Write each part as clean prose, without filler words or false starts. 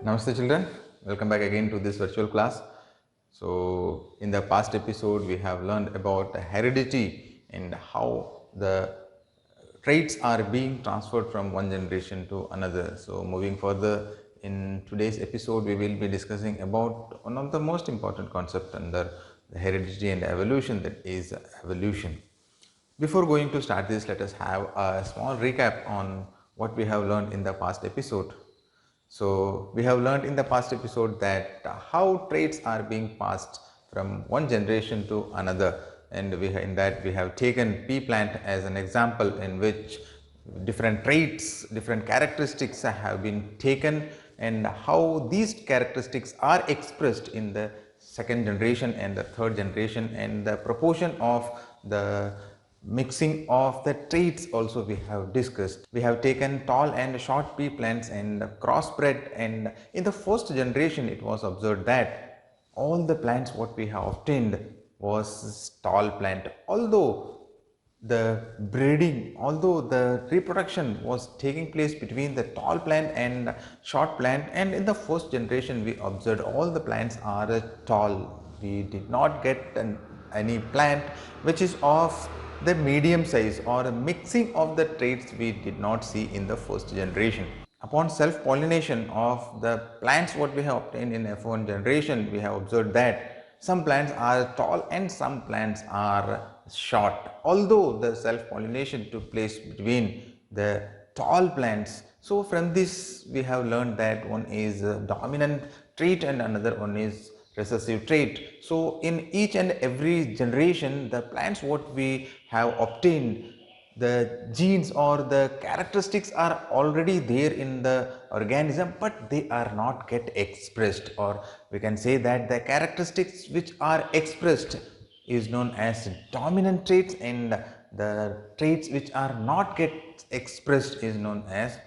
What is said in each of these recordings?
Namaste children, welcome back again to this virtual class. So in the past episode we have learned about heredity and how the traits are being transferred from one generation to another. So moving further, in today's episode we will be discussing about one of the most important concepts under the heredity and evolution, that is evolution. Before going to start this, let us have a small recap on what we have learned in the past episode. So we have learned in the past episode that how traits are being passed from one generation to another, and in that we have taken pea plant as an example in which different traits, different characteristics have been taken, and how these characteristics are expressed in the second generation and the third generation, and the proportion of the mixing of the traits also we have discussed. We have taken tall and short pea plants and crossbred, and in the first generation it was observed that all the plants what we have obtained was tall plant, although the reproduction was taking place between the tall plant and short plant, and in the first generation we observed all the plants are tall. We did not get any plant which is of the medium size, or a mixing of the traits we did not see in the first generation. Upon self-pollination of the plants what we have obtained in F1 generation, we have observed that some plants are tall and some plants are short, although the self-pollination took place between the tall plants. So from this we have learned that one is a dominant trait and another one is recessive trait. So in each and every generation, the plants what we have obtained, the genes or the characteristics are already there in the organism, but they are not get expressed, or we can say that the characteristics which are expressed is known as dominant traits, and the traits which are not get expressed is known as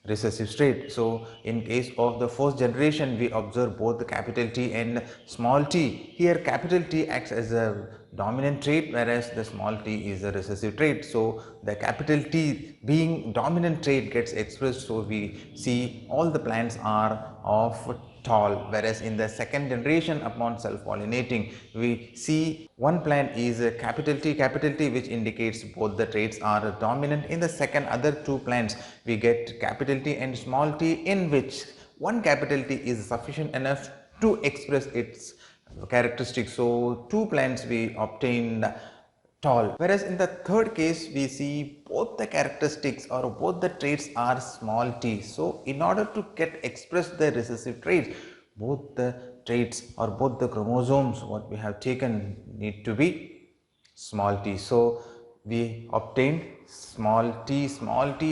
recessive trait. So in case of the first generation we observe both the capital T and small t. Here capital T acts as a dominant trait, whereas the small t is a recessive trait. So the capital T being dominant trait gets expressed, so we see all the plants are of tall, whereas in the second generation upon self-pollinating we see one plant is a capital T which indicates both the traits are dominant. In the second other two plants we get capital T and small t, in which one capital T is sufficient enough to express its characteristics. So two plants we obtained tall, whereas in the third case we see both the characteristics or both the traits are small t. So in order to get express the recessive traits, both the traits or both the chromosomes what we have taken need to be small t. So we obtained small t,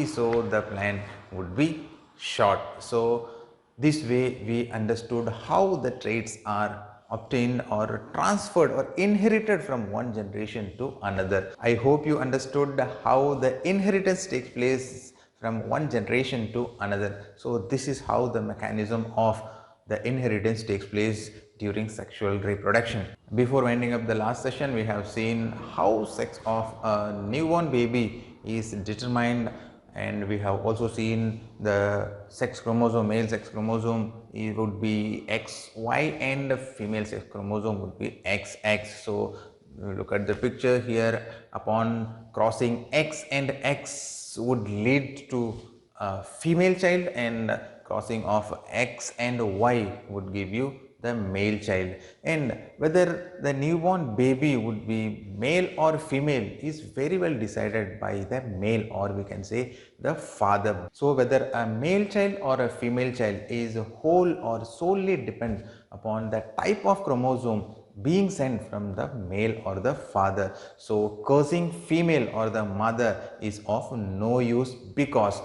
so the plant would be short. So this way we understood how the traits are obtained or transferred or inherited from one generation to another. I hope you understood how the inheritance takes place from one generation to another. So this is how the mechanism of the inheritance takes place during sexual reproduction. Before winding up the last session, we have seen how sex of a newborn baby is determined, and we have also seen the sex chromosome. Male sex chromosome would be XY and the female sex chromosome would be XX. So look at the picture here. Upon crossing X and X would lead to a female child, and crossing of X and Y would give you the male child. And whether the newborn baby would be male or female is very well decided by the male, or we can say the father. So whether a male child or a female child is whole or solely depend upon the type of chromosome being sent from the male or the father. So cursing female or the mother is of no use, because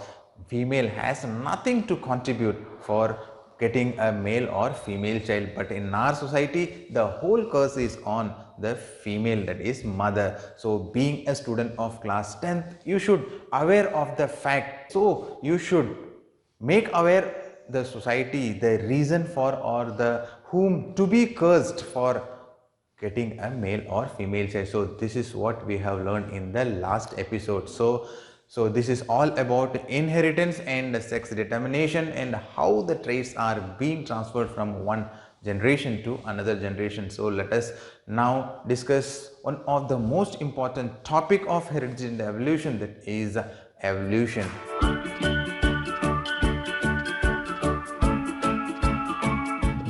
female has nothing to contribute for getting a male or female child. But in our society the whole curse is on the female, that is mother. So being a student of class 10th, you should aware of the fact. So you should make aware the society the reason for, or the whom to be cursed for getting a male or female child. So this is what we have learned in the last episode. So So this is all about inheritance and sex determination and how the traits are being transferred from one generation to another generation. So let us now discuss one of the most important topic of heredity and evolution, that is evolution.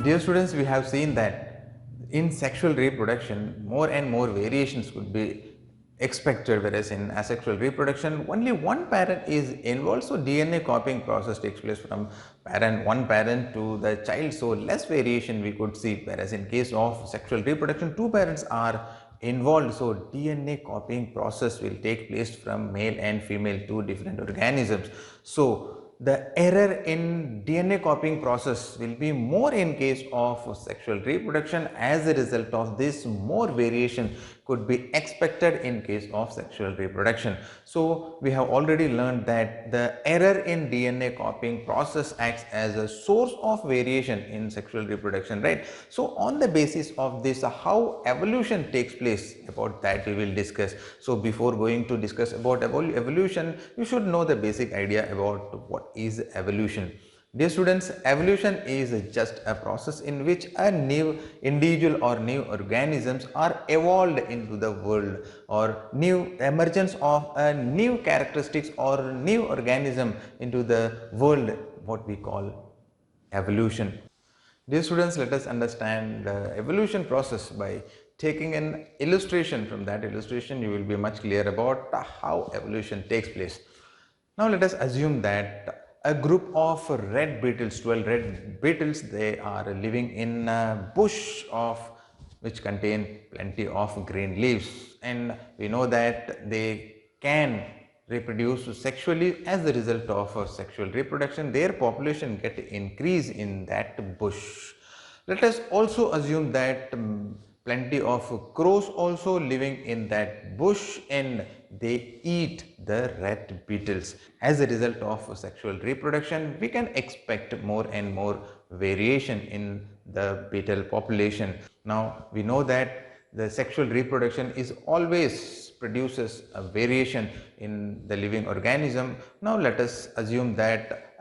Dear students, we have seen that in sexual reproduction, more and more variations could be expected, whereas in asexual reproduction, only one parent is involved. So DNA copying process takes place from one parent to the child. So less variation we could see, whereas in case of sexual reproduction, two parents are involved. So DNA copying process will take place from male and female, two different organisms. So the error in DNA copying process will be more in case of sexual reproduction. As a result of this, more variation could be expected in case of sexual reproduction. So we have already learned that the error in DNA copying process acts as a source of variation in sexual reproduction, right? So on the basis of this, how evolution takes place, about that we will discuss. So before going to discuss about evolution, you should know the basic idea about what is evolution. Dear students, evolution is just a process in which a new individual or new organisms are evolved into the world, or new emergence of a new characteristics or new organism into the world, what we call evolution. Dear students, let us understand the evolution process by taking an illustration. From that illustration, you will be much clear about how evolution takes place. Now let us assume that a group of red beetles, 12 red beetles, they are living in a bush of which contain plenty of green leaves, and we know that they can reproduce sexually. As a result of sexual reproduction, their population get increase in that bush. Let us also assume that plenty of crows also living in that bush, and they eat the red beetles. As a result of sexual reproduction, we can expect more and more variation in the beetle population. Now we know that the sexual reproduction is always produces a variation in the living organism. Now let us assume that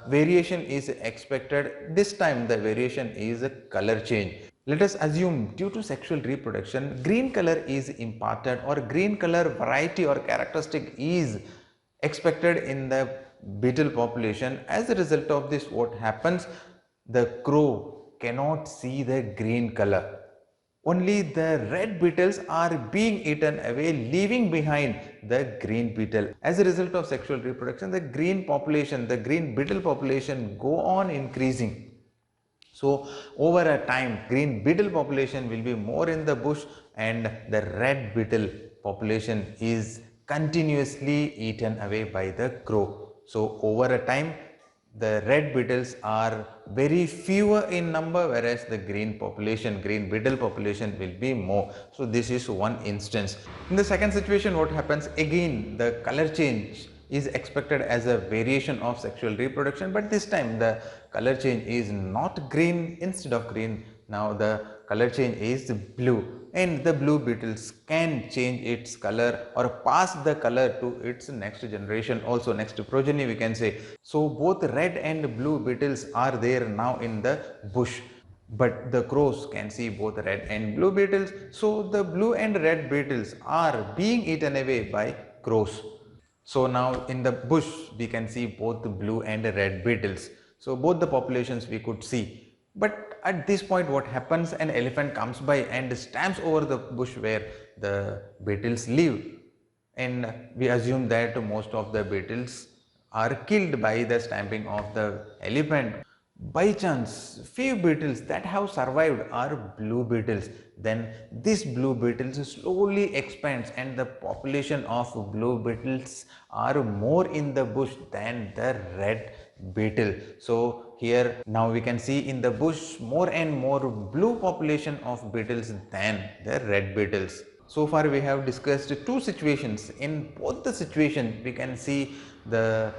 variation is expected. This time the variation is a color change. Let us assume due to sexual reproduction, green color is imparted, or green color variety or characteristic is expected in the beetle population. As a result of this, what happens? The crow cannot see the green color. Only the red beetles are being eaten away, leaving behind the green beetle. As a result of sexual reproduction, the green population, the green beetle population go on increasing. So over a time, green beetle population will be more in the bush, and the red beetle population is continuously eaten away by the crow. So over a time, the red beetles are very fewer in number, whereas the green beetle population will be more. So this is one instance. In the second situation, what happens? Again, the color change is expected as a variation of sexual reproduction, but this time the color change is not green. Instead of green, now the color change is blue, and the blue beetles can change its color or pass the color to its next generation, also next progeny we can say. So both red and blue beetles are there now in the bush, but the crows can see both red and blue beetles. So the blue and red beetles are being eaten away by crows. So now in the bush we can see both the blue and the red beetles. So both the populations we could see. But at this point, what happens? An elephant comes by and stamps over the bush where the beetles live, and we assume that most of the beetles are killed by the stamping of the elephant. By chance, few beetles that have survived are blue beetles. Then this blue beetles slowly expands, and the population of blue beetles are more in the bush than the red beetle. So here now we can see in the bush more and more blue population of beetles than the red beetles. So far we have discussed two situations. In both the situations we can see the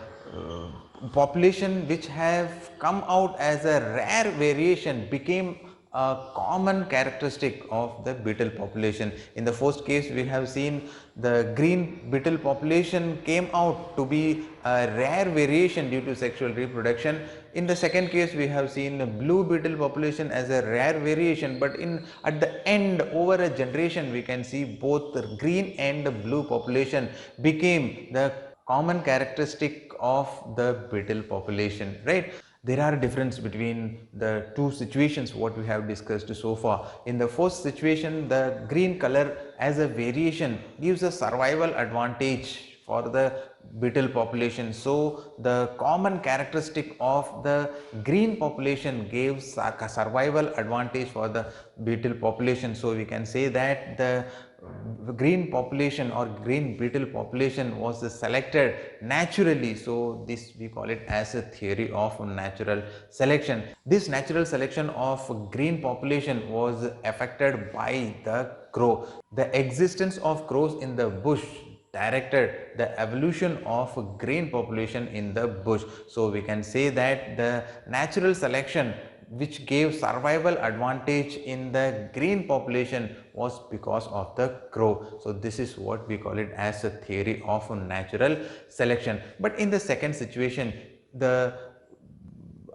population which have come out as a rare variation became a common characteristic of the beetle population. In the first case, we have seen the green beetle population came out to be a rare variation due to sexual reproduction. In the second case, we have seen the blue beetle population as a rare variation, but at the end, over a generation, we can see both the green and the blue population became the common characteristic of the beetle population, right? There are difference between the two situations what we have discussed so far. In the first situation, the green color as a variation gives a survival advantage for the beetle population. So the common characteristic of the green population gives a survival advantage for the beetle population. So we can say that the green population or green beetle population was selected naturally. So this we call it as a theory of natural selection. This natural selection of green population was affected by the crow. The existence of crows in the bush directed the evolution of green population in the bush. So we can say that the natural selection which gave survival advantage in the green population was because of the crow. So this is what we call it as a theory of natural selection. But in the second situation, the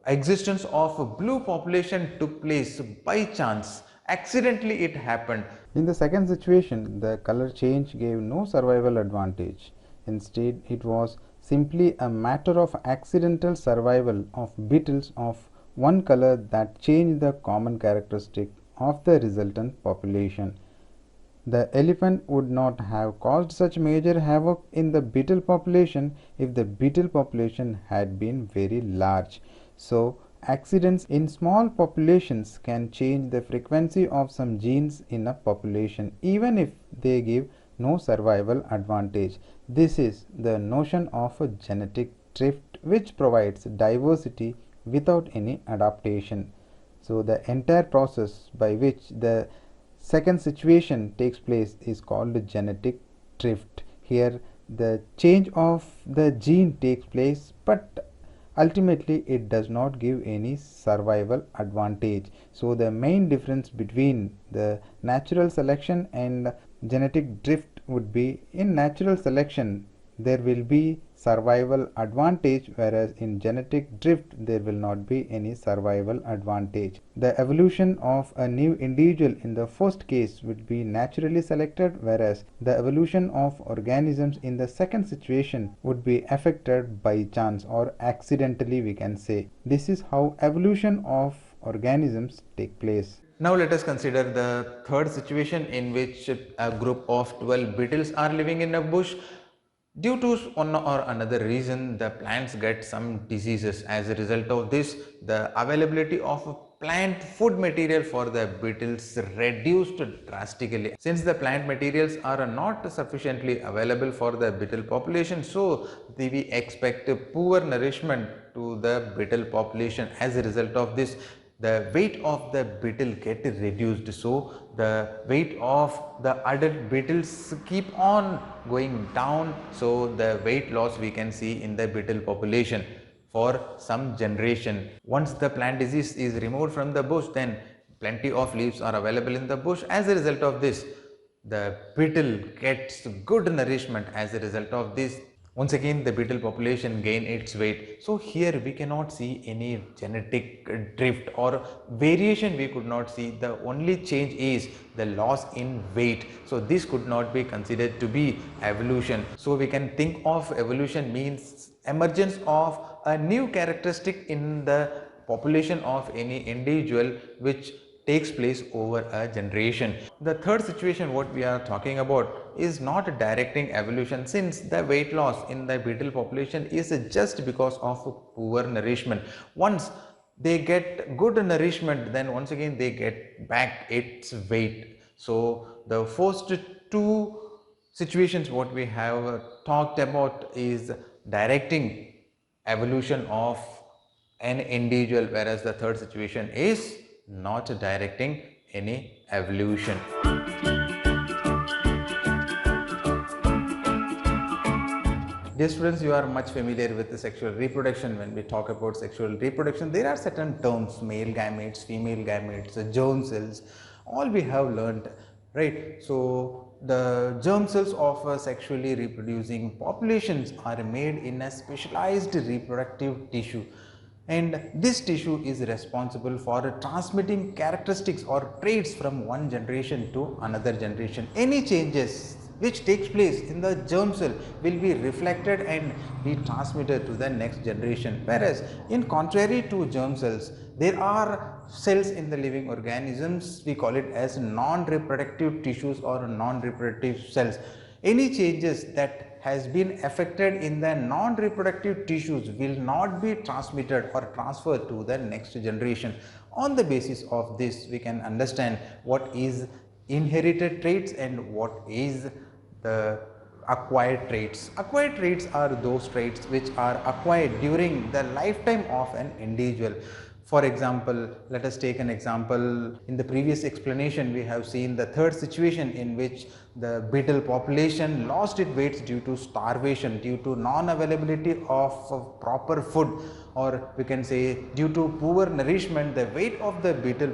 existence of blue population took place by chance. Accidentally it happened. In the second situation, the color change gave no survival advantage. Instead, it was simply a matter of accidental survival of beetles of one color that changed the common characteristic of the resultant population. The elephant would not have caused such major havoc in the beetle population if the beetle population had been very large. So, accidents in small populations can change the frequency of some genes in a population even if they give no survival advantage. This is the notion of a genetic drift which provides diversity without any adaptation. So the entire process by which the second situation takes place is called genetic drift. Here the change of the gene takes place, but ultimately it does not give any survival advantage. So the main difference between the natural selection and genetic drift would be, in natural selection there will be survival advantage, whereas in genetic drift there will not be any survival advantage. The evolution of a new individual in the first case would be naturally selected, whereas the evolution of organisms in the second situation would be affected by chance or accidentally, we can say. This is how evolution of organisms take place. Now let us consider the third situation in which a group of 12 beetles are living in a bush. Due to one or another reason, the plants get some diseases. As a result of this, the availability of plant food material for the beetles reduced drastically. Since the plant materials are not sufficiently available for the beetle population, so we expect poor nourishment to the beetle population. As a result of this, the weight of the beetle get reduced. So the weight of the adult beetles keep on going down. So the weight loss we can see in the beetle population for some generation. Once the plant disease is removed from the bush, then plenty of leaves are available in the bush. As a result of this, the beetle gets good nourishment. As a result of this, once again the beetle population gain its weight. So here we cannot see any genetic drift or variation, we could not see. The only change is the loss in weight. So this could not be considered to be evolution. So we can think of evolution means emergence of a new characteristic in the population of any individual which takes place over a generation. The third situation what we are talking about is not directing evolution, since the weight loss in the beetle population is just because of poor nourishment. Once they get good nourishment, then once again they get back its weight. So the first two situations what we have talked about is directing evolution of an individual, whereas the third situation is not directing any evolution. Dear students, you are much familiar with the sexual reproduction. When we talk about sexual reproduction, there are certain terms: male gametes, female gametes, germ cells, all we have learned, right? So the germ cells of sexually reproducing populations are made in a specialized reproductive tissue, and this tissue is responsible for transmitting characteristics or traits from one generation to another generation. Any changes which takes place in the germ cell will be reflected and be transmitted to the next generation, whereas in contrary to germ cells, there are cells in the living organisms, we call it as non-reproductive tissues or non-reproductive cells. Any changes that has been affected in the non-reproductive tissues will not be transmitted or transferred to the next generation. On the basis of this, we can understand what is inherited traits and what is the acquired traits. Acquired traits are those traits which are acquired during the lifetime of an individual. For example, let us take an example. In the previous explanation, we have seen the third situation in which the beetle population lost its weight due to starvation, due to non-availability of proper food, or we can say due to poor nourishment, the weight of the beetle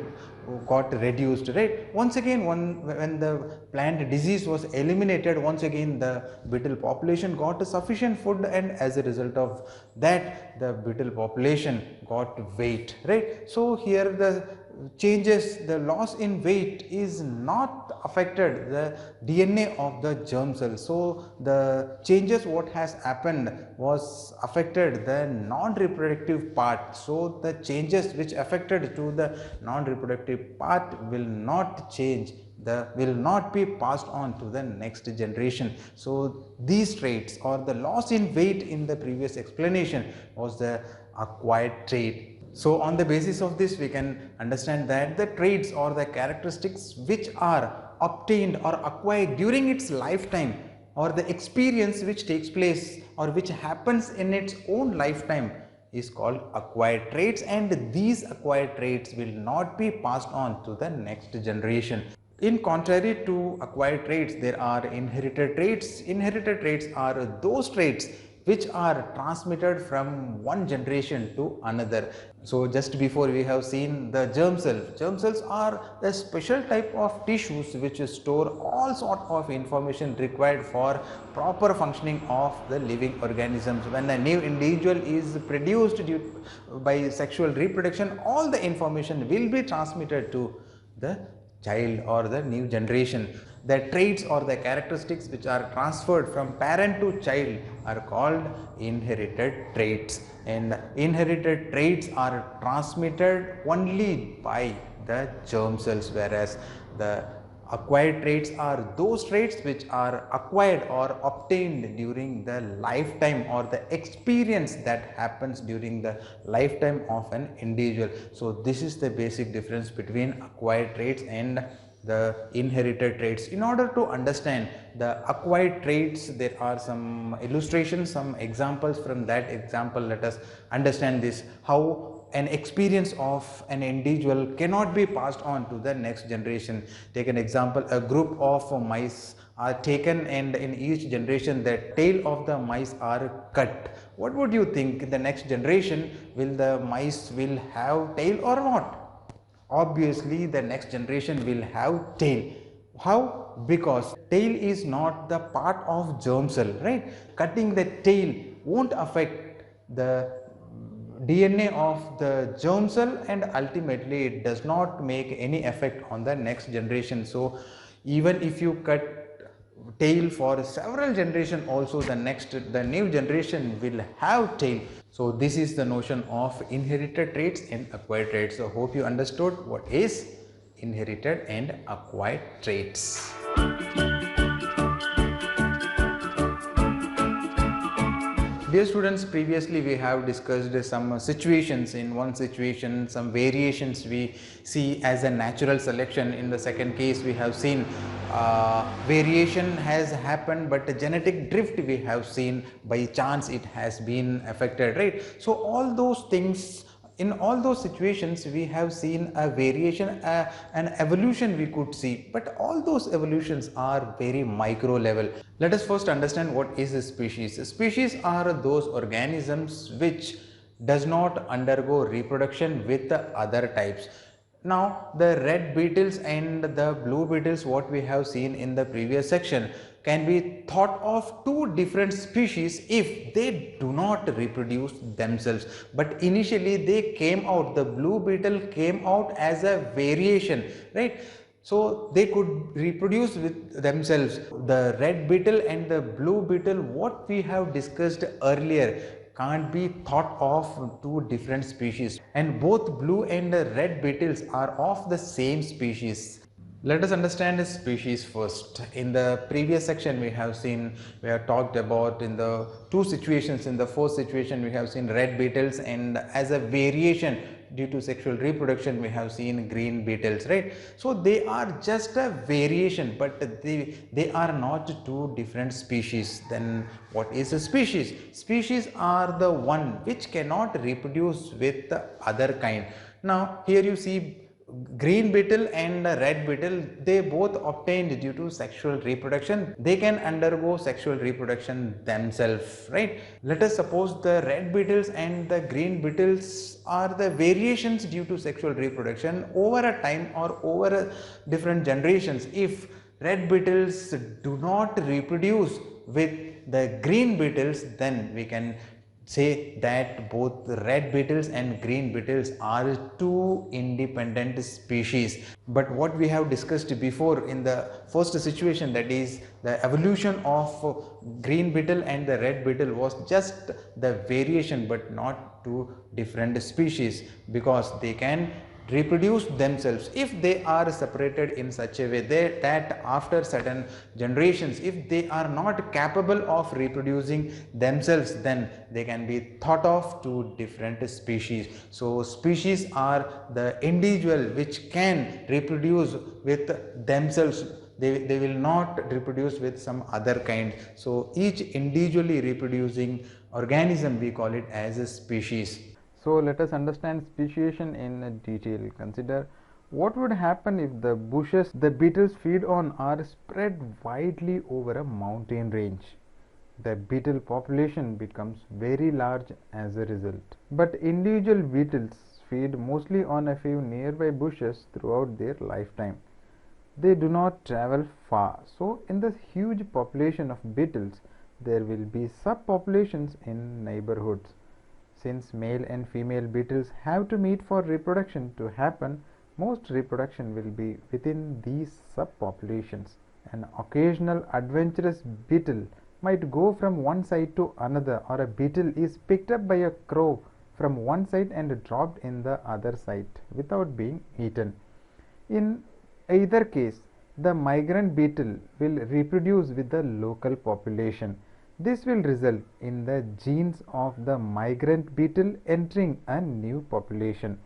got reduced, right? Once again, when the plant disease was eliminated, once again the beetle population got sufficient food, and as a result of that the beetle population got weight, right? So here the changes, the loss in weight is not affected the DNA of the germ cell. So the changes what has happened was affected the non-reproductive part. So the changes which affected to the non-reproductive part will not change, will not be passed on to the next generation. So these traits, or the loss in weight in the previous explanation, was the acquired trait. So on the basis of this, we can understand that the traits or the characteristics which are obtained or acquired during its lifetime, or the experience which takes place or which happens in its own lifetime, is called acquired traits, and these acquired traits will not be passed on to the next generation. In contrary to acquired traits, there are inherited traits. Inherited traits are those traits which are transmitted from one generation to another. So just before we have seen the germ cell. Germ cells are a special type of tissues which store all sort of information required for proper functioning of the living organisms. When a new individual is produced by sexual reproduction, all the information will be transmitted to the child or the new generation. The traits or the characteristics which are transferred from parent to child are called inherited traits, and inherited traits are transmitted only by the germ cells, whereas the acquired traits are those traits which are acquired or obtained during the lifetime, or the experience that happens during the lifetime of an individual. So this is the basic difference between acquired traits and the inherited traits. In order to understand the acquired traits, there are some illustrations, some examples. From that example, let us understand this, how an experience of an individual cannot be passed on to the next generation. Take an example: a group of mice are taken, and in each generation the tail of the mice are cut. What would you think, in the next generation will the mice will have tail or not? Obviously the next generation will have tail. How? Because tail is not the part of germ cell, right? Cutting the tail won't affect the DNA of the germ cell, and ultimately it does not make any effect on the next generation. So even if you cut tail for several generations, also the new generation will have tail. So this is the notion of inherited traits and acquired traits. So hope you understood what is inherited and acquired traits. Dear students, previously we have discussed some situations. In one situation, some variations we see as a natural selection. In the second case, we have seen variation has happened, but a genetic drift we have seen, by chance it has been affected, right? So all those things In all those situations, we have seen a variation, an evolution we could see, but all those evolutions are very micro level. Let us first understand what is a species. Species are those organisms which does not undergo reproduction with the other types. Now the red beetles and the blue beetles, what we have seen in the previous section, can be thought of two different species if they do not reproduce themselves. But initially they came out, the blue beetle came out as a variation, right? So they could reproduce with themselves. The red beetle and the blue beetle, what we have discussed earlier, can't be thought of two different species, and both blue and red beetles are of the same species. Let us understand the species first. In the previous section we have talked about in the two situations. In the first situation we have seen red beetles, and as a variation due to sexual reproduction we have seen green beetles, right? So they are just a variation, but they are not two different species. Then what is a species? Species are the one which cannot reproduce with the other kind. Now here you see green beetle and red beetle, they both obtained due to sexual reproduction. They can undergo sexual reproduction themselves, right? Let us suppose the red beetles and the green beetles are the variations due to sexual reproduction over a time or over a different generations. If red beetles do not reproduce with the green beetles, then we can say that both red beetles and green beetles are two independent species. But what we have discussed before in the first situation, that is the evolution of green beetle and the red beetle, was just the variation but not two different species, because they can reproduce themselves if they are separated in such a way that after certain generations, if they are not capable of reproducing themselves, then they can be thought of two different species. So species are the individual which can reproduce with themselves. They will not reproduce with some other kind. So each individually reproducing organism, we call it as a species. So let us understand speciation in detail. Consider what would happen if the bushes the beetles feed on are spread widely over a mountain range. The beetle population becomes very large as a result. But individual beetles feed mostly on a few nearby bushes throughout their lifetime. They do not travel far. So in this huge population of beetles, there will be subpopulations in neighborhoods. Since male and female beetles have to meet for reproduction to happen, most reproduction will be within these subpopulations. An occasional adventurous beetle might go from one side to another, or a beetle is picked up by a crow from one side and dropped in the other side without being eaten. In either case, the migrant beetle will reproduce with the local population. This will result in the genes of the migrant beetle entering a new population.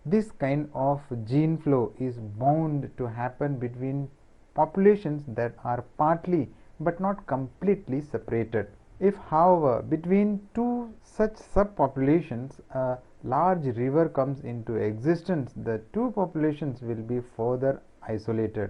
This kind of gene flow is bound to happen between populations that are partly but not completely separated. If, however, between two such subpopulations a large river comes into existence, the two populations will be further isolated.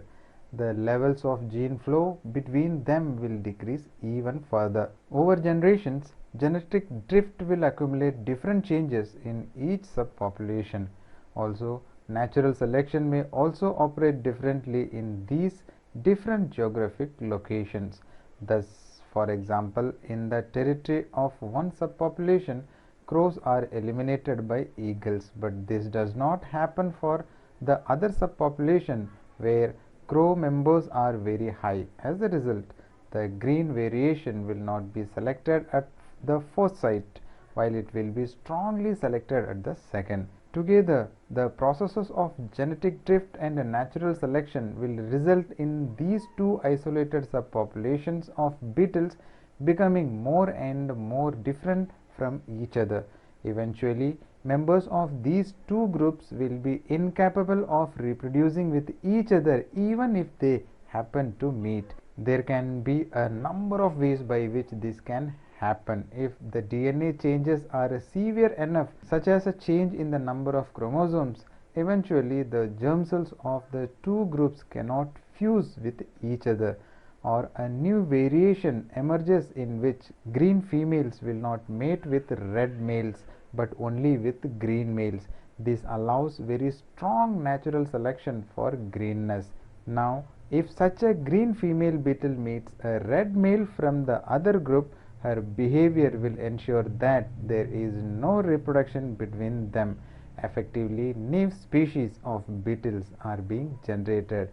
The levels of gene flow between them will decrease even further. Over generations, genetic drift will accumulate different changes in each subpopulation. Also, natural selection may also operate differently in these different geographic locations. Thus, for example, in the territory of one subpopulation, crows are eliminated by eagles, but this does not happen for the other subpopulation where crow members are very high. As a result, the green variation will not be selected at the first site, while it will be strongly selected at the second. Together, the processes of genetic drift and natural selection will result in these two isolated subpopulations of beetles becoming more and more different from each other. Eventually, members of these two groups will be incapable of reproducing with each other even if they happen to meet. There can be a number of ways by which this can happen if the DNA changes are severe enough, such as a change in the number of chromosomes. Eventually, the germ cells of the two groups cannot fuse with each other, or a new variation emerges in which green females will not mate with red males but only with green males. This allows very strong natural selection for greenness. Now, if such a green female beetle meets a red male from the other group, her behavior will ensure that there is no reproduction between them. Effectively, new species of beetles are being generated.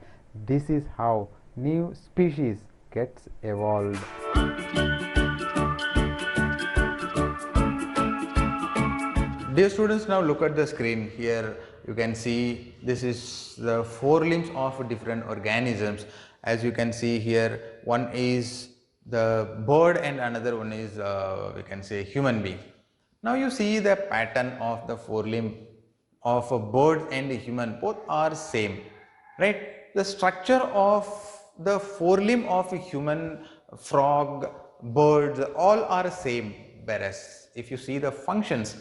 This is how new species gets evolved. Dear students, now look at the screen. Here you can see this is the four limbs of different organisms. As you can see here, one is the bird and another one is we can say human being. Now you see the pattern of the four limb of a bird and a human, both are same, right? The structure of the forelimb of a human, frog, birds, all are same, whereas if you see the functions,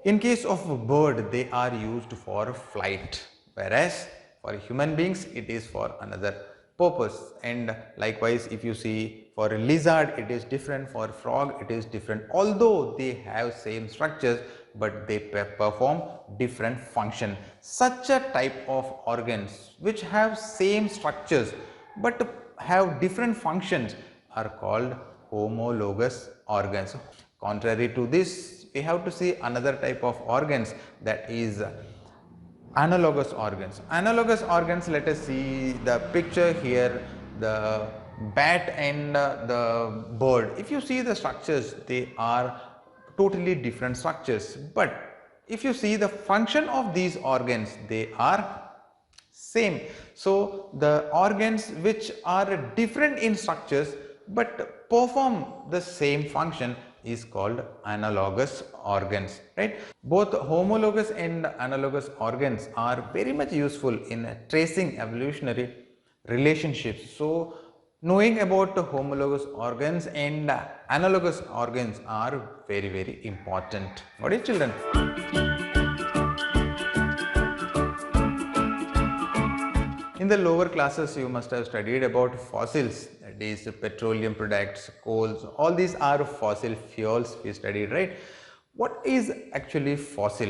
in case of a bird, they are used for flight, whereas for human beings, it is for another purpose. And likewise, if you see for a lizard, it is different, for frog, it is different. Although they have same structures, but they perform different function. Such a type of organs which have same structures but have different functions are called homologous organs. Contrary to this, we have to see another type of organs, that is analogous organs. Analogous organs, let us see the picture here, the bat and the bird. If you see the structures, they are totally different structures, but if you see the function of these organs, they are same. So the organs which are different in structures but perform the same function is called analogous organs, right? Both homologous and analogous organs are very much useful in tracing evolutionary relationships. So knowing about the homologous organs and analogous organs are very important. What is, children? In the lower classes, you must have studied about fossils, that is petroleum products, coals, all these are fossil fuels we studied, right? What is actually fossil?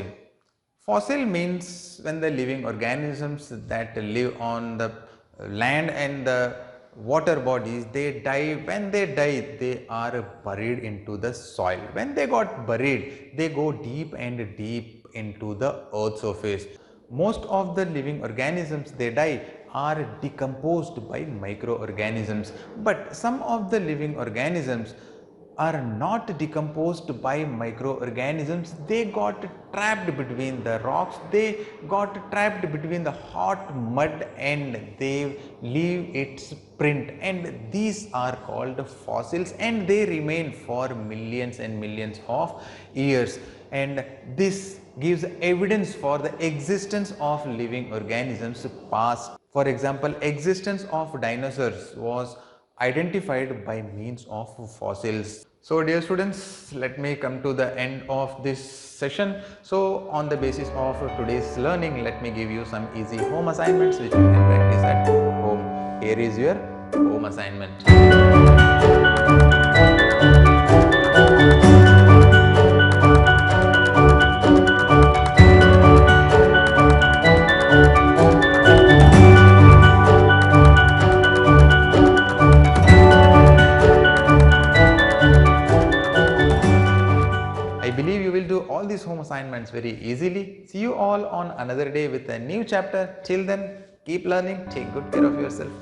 Fossil means when the living organisms that live on the land and the water bodies, they die. When they die, they are buried into the soil. When they got buried, they go deep and deep into the earth surface. Most of the living organisms, they die, are decomposed by microorganisms, but some of the living organisms are not decomposed by microorganisms. They got trapped between the rocks, they got trapped between the hot mud, and they leave its print, and these are called fossils, and they remain for millions and millions of years, and this gives evidence for the existence of living organisms past. For example, existence of dinosaurs was identified by means of fossils. So dear students, let me come to the end of this session. So on the basis of today's learning, let me give you some easy home assignments which you can practice at home. Here is your home assignment. I believe you will do all these home assignments very easily. See you all on another day with a new chapter. Till then, keep learning, take good care of yourself.